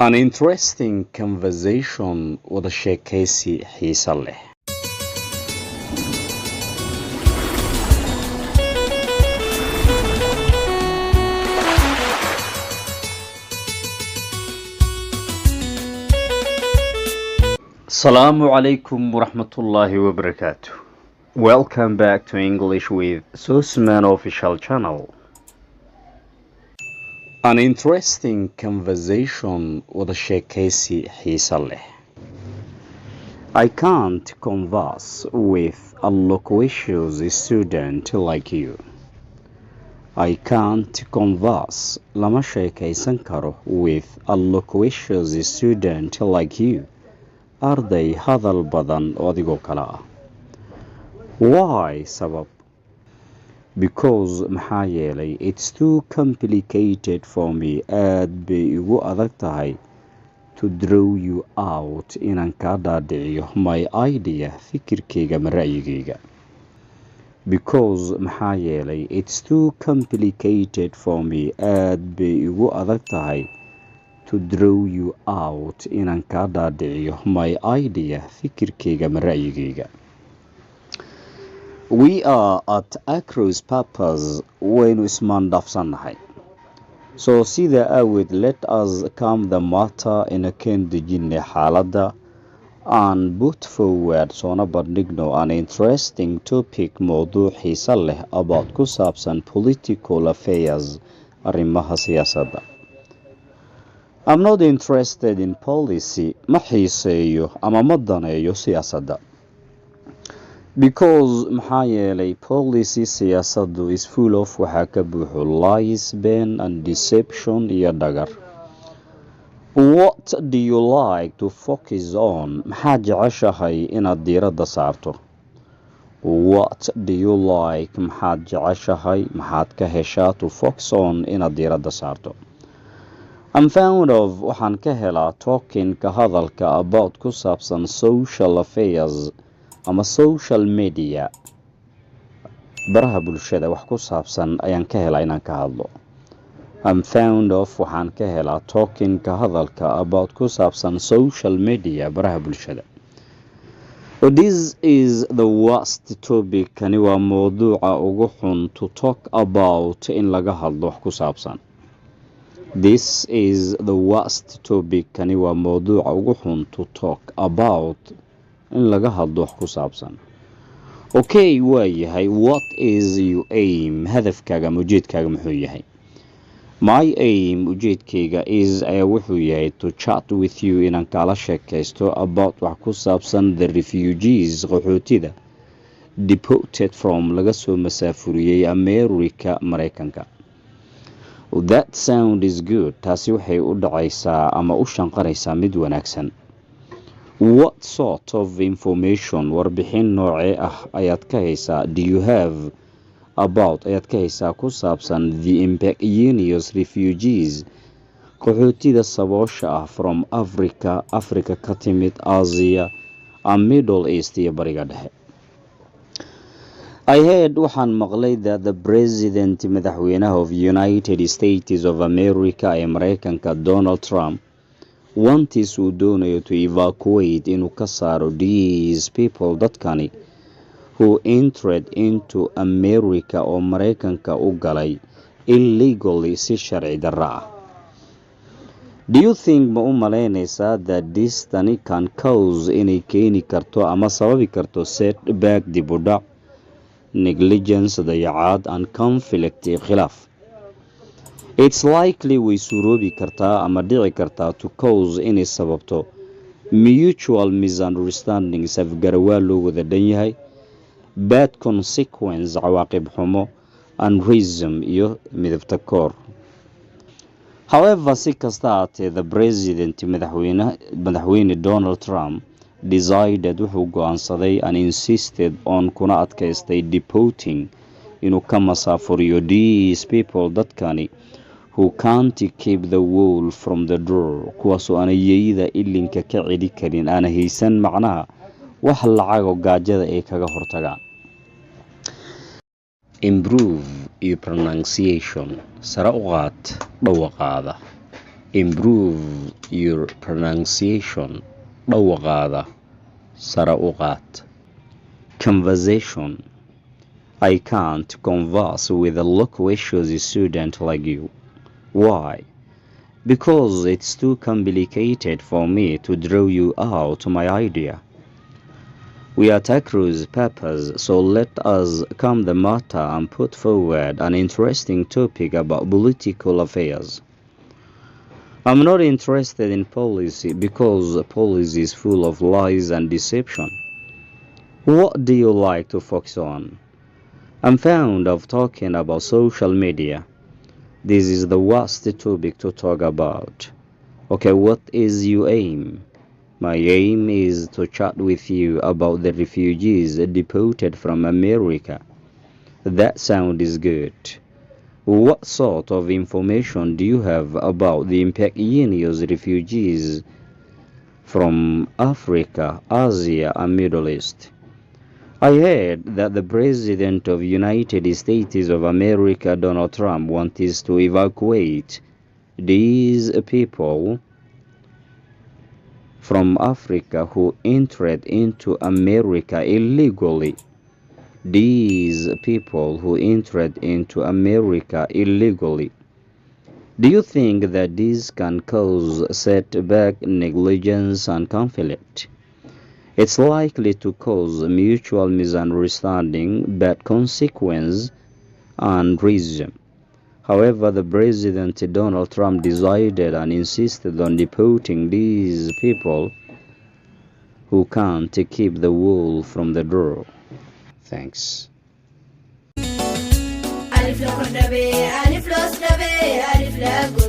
An interesting conversation wada sheekaysi xiiso leh. Assalamu alaikum warahmatullahi wabarakatuh. Welcome back to English with Susman official channel. An interesting conversation wada sheekaysi xiiso leh. I can't converse with a loquacious student like you. I can't converse lama sheekaysan karo with a loquacious student like you. Arday hadal badan oo adigoo kale ah. Why sabab? Because maxaa yeelay it's too complicated for me. Aad bay igu adag tahay to draw you out inaan kaa dhaadhiciyo my idea fikirkayga ama ra'yigayga. Because maxaa yeelay it's too complicated for me. Aad bay igu adag tahay to draw you out inaan kaa dhaadhiciyo my idea fikirkayga ama ra'yigayga. We are at a cross purpose waynu ismaandhaafsannahay. So sida awgeed let us calm the matter ina keen dejinay xaaladda and put forward soona bandhigno an interesting topic mowduuc xiiso leh about ku saabsan political affairs arrimaha siyaasadda. I'm not interested in policy. Ma xiiseeyo ama ma daneeyo siyaasadda. Because maxaa yeelay policy siyaasaddu is full of waxaa ka buuxo lies, been and deception iyo dhagar. What do you like to focus on? Maxaad jeceshahay inaad diiradda saarto? What do you like? Maxaad jeceshahay maxaad ka heshaa to focus on inaad diiradda saarto? I'm fond of waxaan ka helaa talking ka hadalka about ku saabsan social affairs ama social media. Baraha bulshada wax ku saabsan ayaan ka helaa inaan ka hadlo. I'm fond of waxaan ka helaa talking ka hadalka about ku saabsan social media baraha bulshada. This is the worst topic. Kani waa mowduuca ugu xun to talk about in laga hadlo wax ku saabsan. This is the worst topic. Kani waa mowduuca ugu xun to talk about in laga hadlo wax ku saabsan. Okay, waa yahay. What is your aim? Hadafkaaga ama ujeedkaaga muxuu yahay? My aim, ujeedkayga is wuxuu yahay to chat with you inaan kala sheekaysto about wax ku saabsan the refugees qaxootida deported from laga soo masaafuriyey America Mareykanka. That sound is good. Taasi waxay u dhacaysaa ama u shanqaraysaa mid wanaagsan. What sort of information warbixin noocee ah ayaad ka haysaa? Do you have about ayaad ka haysaa ku saabsan the impecunious refugees qaxootida saboosha ah from Africa ka timid Asia and Middle East iyo bariga dhexe. I heard waxaan maqlay that the president madaxweynaha of United States of America ee Mareykanka Donald Trump wantiis uu doonayo to evacuate inuu ka saaro these people dadkani who entered into America oo Mareykanka u galay illegally si sharci darra ah. Do you think ma u malaynaysaa that this tani can cause inay keeni karto ama sababi karto setback dib u dhac, negligence dayacaad and conflict khilaaf? It's likely way suroobi kartaa ama dhici kartaa to cause inay sababto mutual misunderstandings afgarawaa loo wada dhan yahay, bad consequence cawaaqib xumo and racism iyo midabta koor. However, si kasta haatee the president madaxweyne Donald Trump decided wuxuu go'aansaday and insisted on kuna adkaystay deporting inuu ka masaafuriyo these people dadkani who can't keep the wool from the door kuwaasoo aan yeeyida ilinka ka celi karin aan haysan macnaha wax lacago gaajada ay kaga hortagaan. Improve your pronunciation. Sara u qaad dhawaqaada. Improve your pronunciation. Dhawaqaada sare u qaad. Conversation. I can't converse with a loquacious student like you. Why? Because it's too complicated for me to draw you out my idea. We are cross purpose, so let us calm the matter and put forward an interesting topic about political affairs. I'm not interested in policy because policy is full of lies and deception. What do you like to focus on? I'm fond of talking about social media. This is the worst topic to talk about. Okay, what is your aim? My aim is to chat with you about the refugees deported from America. That sounds good. What sort of information do you have about the impecunious refugees from Africa, Asia, and Middle East? I heard that the President of United States of America, Donald Trump, wants to evacuate these people from Africa who entered into America illegally. These people who entered into America illegally. Do you think that this can cause setback, negligence, and conflict? It's likely to cause mutual misunderstanding, bad consequence, and racism. However, the President Donald Trump decided and insisted on deporting these people who can't keep the wool from the door. Thanks. ألف لخن نبي ألف لوس نبي ألف لقول